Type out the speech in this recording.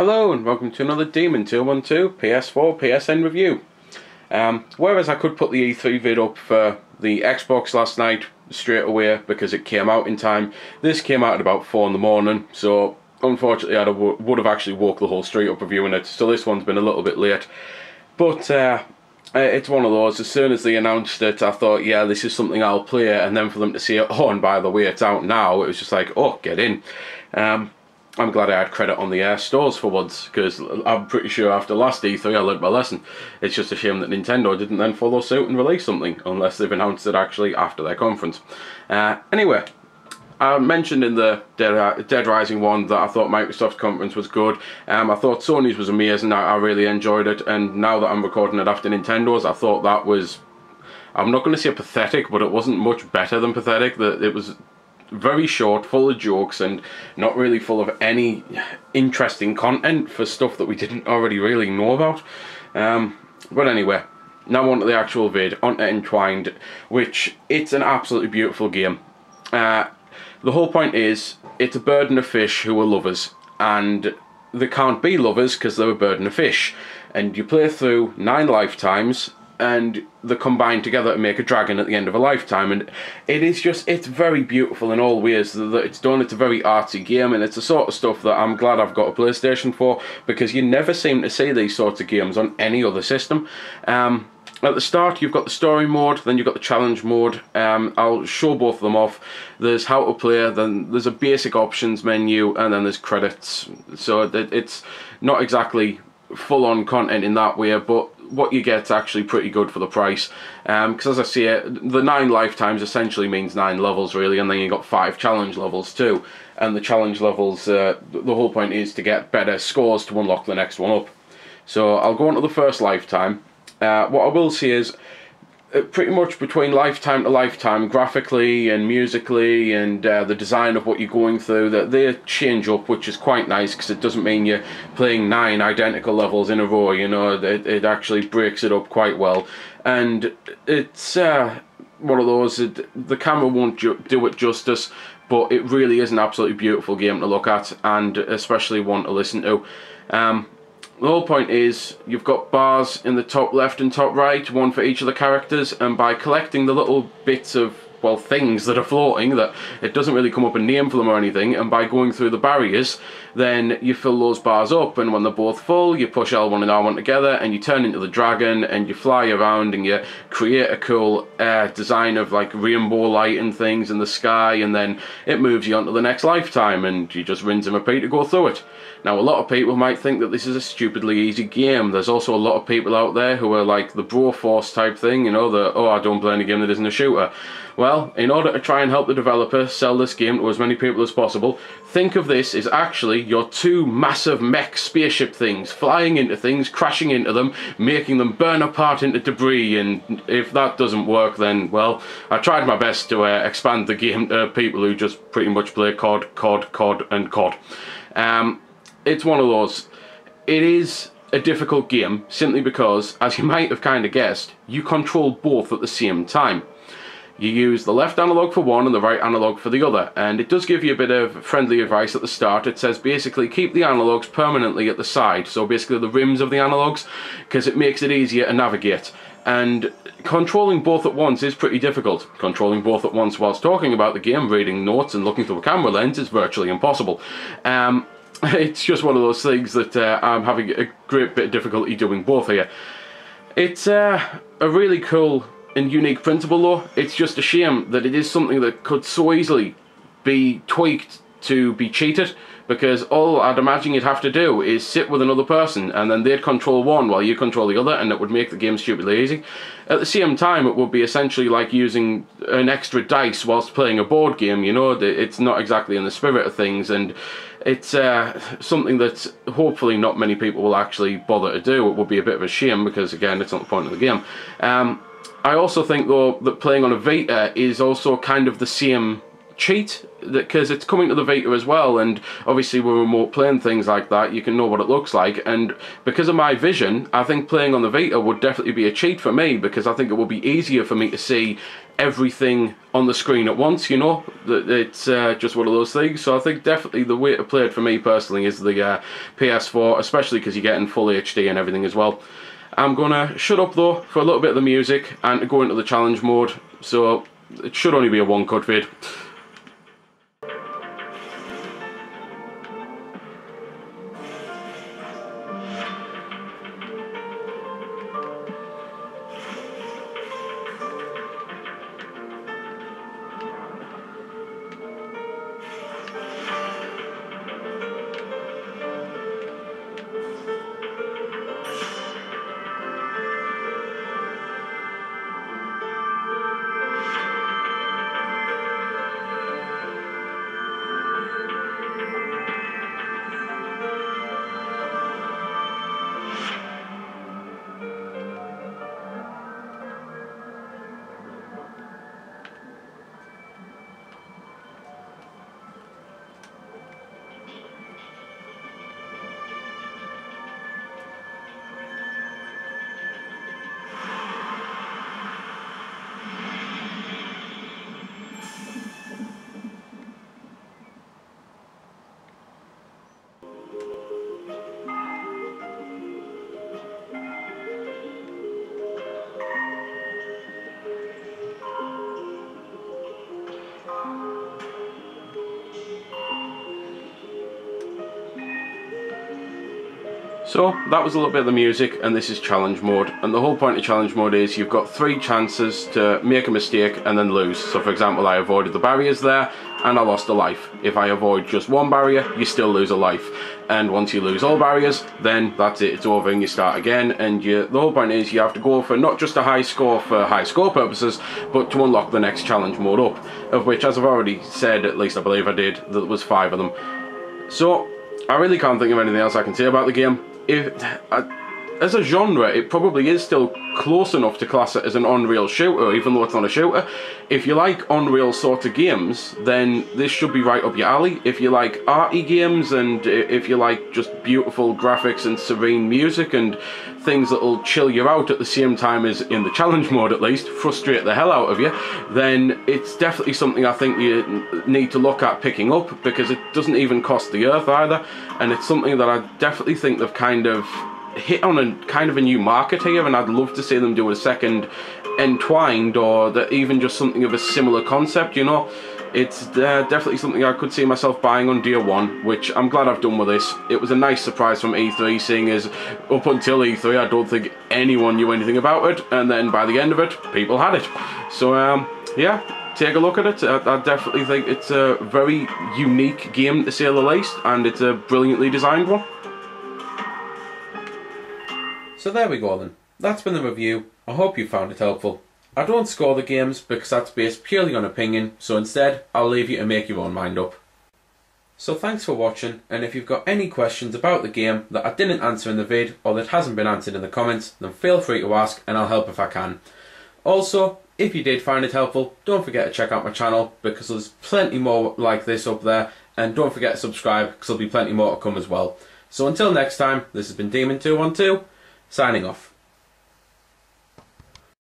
Hello and welcome to another Demon 212 PS4 PSN review. Whereas I could put the E3 vid up for the Xbox last night straight away because it came out in time, this came out at about 4 in the morning, so unfortunately I would have actually woke the whole street up reviewing it, so this one's been a little bit late. But it's one of those, as soon as they announced it I thought, yeah, this is something I'll play, and then for them to say, oh, and by the way it's out now, it was just like, oh, get in. I'm glad I had credit on the stores for once, because I'm pretty sure after last E3 I learned my lesson. It's just a shame that Nintendo didn't then follow suit and release something, unless they've announced it actually after their conference. Anyway, I mentioned in the Dead Rising one that I thought Microsoft's conference was good. I thought Sony's was amazing, I really enjoyed it, and now that I'm recording it after Nintendo's, I thought that was, I'm not going to say pathetic, but it wasn't much better than pathetic. It was very short, full of jokes, and not really full of any interesting content for stuff that we didn't already really know about. But anyway, now on to the actual vid, on to Entwined, which, it's an absolutely beautiful game. The whole point is, it's a bird and a fish who are lovers, and they can't be lovers because they're a bird and a fish. And you play through 9 lifetimes, and they combine together to make a dragon at the end of a lifetime, and it is just, it's very beautiful in all ways that it's done. It's a very artsy game, and it's the sort of stuff that I'm glad I've got a PlayStation for, because you never seem to see these sorts of games on any other system. At the start you've got the story mode, then you've got the challenge mode. I'll show both of them off. There's how to play, then there's a basic options menu, and then there's credits. So it's not exactly full-on content in that way, but what you get's actually pretty good for the price, because as I say, the 9 lifetimes essentially means 9 levels really, and then you got 5 challenge levels too, and the challenge levels, the whole point is to get better scores to unlock the next one up. So I'll go on to the first lifetime. What I will say is, pretty much between lifetime to lifetime, graphically and musically, and the design of what you're going through, that they change up, which is quite nice, because it doesn't mean you're playing 9 identical levels in a row, you know. It actually breaks it up quite well, and it's one of those, the camera won't do it justice, but it really is an absolutely beautiful game to look at, and especially one to listen to. The whole point is, you've got bars in the top left and top right, one for each of the characters, and by collecting the little bits of, well, things that are floating, that it doesn't really come up a name for them or anything, and by going through the barriers, then you fill those bars up, and when they're both full, you push L1 and R1 together, and you turn into the dragon, and you fly around, and you create a cool design of, like, rainbow light and things in the sky, and then it moves you on to the next lifetime, and you just rinse and repeat to go through it. Now, a lot of people might think that this is a stupidly easy game. There's also a lot of people out there who are like the Broforce type thing, you know, the, oh, I don't play any game that isn't a shooter. Well, in order to try and help the developer sell this game to as many people as possible, think of this as actually your 2 massive mech spaceship things, flying into things, crashing into them, making them burn apart into debris, and if that doesn't work, then, well, I tried my best to expand the game to people who just pretty much play COD, and COD. It's one of those. It is a difficult game, simply because, as you might have kind of guessed, you control both at the same time. You use the left analog for one and the right analog for the other, and it does give you a bit of friendly advice at the start. It says basically keep the analogs permanently at the side, so basically the rims of the analogs, because it makes it easier to navigate. And controlling both at once is pretty difficult. Controlling both at once whilst talking about the game, reading notes and looking through a camera lens is virtually impossible. It's just one of those things that I'm having a great bit of difficulty doing both here. It's a really cool and unique principle though. It's just a shame that it is something that could so easily be tweaked to be cheated, because all I'd imagine you'd have to do is sit with another person and then they'd control one while you control the other, and it would make the game stupidly easy. At the same time, it would be essentially like using an extra dice whilst playing a board game, you know. It's not exactly in the spirit of things, and it's something that hopefully not many people will actually bother to do. It would be a bit of a shame, because again, it's not the point of the game. I also think though that playing on a Vita is also kind of the same cheat, because it's coming to the Vita as well, and obviously with remote playing things like that, you can know what it looks like, and because of my vision, I think playing on the Vita would definitely be a cheat for me, because I think it would be easier for me to see everything on the screen at once, you know. It's just one of those things. So I think definitely the way to play it for me personally is the PS4, especially because you're getting full HD and everything as well. I'm gonna shut up though for a little bit of the music and go into the challenge mode, so it should only be a one-cut vid. So that was a little bit of the music, and this is challenge mode, and the whole point of challenge mode is you've got 3 chances to make a mistake and then lose. So for example, I avoided the barriers there and I lost a life. If I avoid just one barrier, you still lose a life, and once you lose all barriers, then that's it, it's over and you start again. And the whole point is you have to go for not just a high score for high score purposes, but to unlock the next challenge mode up, of which, as I've already said, at least I believe I did, there was 5 of them. So I really can't think of anything else I can say about the game. As a genre, it probably is still close enough to class it as an Unreal shooter, even though it's not a shooter. If you like Unreal sort of games, then this should be right up your alley. If you like arty games, and if you like just beautiful graphics and serene music and things that'll chill you out at the same time as, in the challenge mode at least, frustrate the hell out of you, then it's definitely something I think you need to look at picking up, because it doesn't even cost the earth either, and it's something that I definitely think they've kind of hit on a kind of a new market here, and I'd love to see them do a second Entwined, or even just something of a similar concept, you know. It's definitely something I could see myself buying on day 1, which I'm glad I've done with this. It was a nice surprise from E3, seeing as up until E3 I don't think anyone knew anything about it, and then by the end of it, people had it. So yeah, take a look at it. I definitely think it's a very unique game, to say the least, and it's a brilliantly designed one. So there we go then. That's been the review. I hope you found it helpful. I don't score the games because that's based purely on opinion, so instead I'll leave you to make your own mind up. So thanks for watching, and if you've got any questions about the game that I didn't answer in the vid, or that hasn't been answered in the comments, then feel free to ask and I'll help if I can. Also, if you did find it helpful, don't forget to check out my channel, because there's plenty more like this up there, and don't forget to subscribe because there'll be plenty more to come as well. So until next time, this has been Demon212, signing off.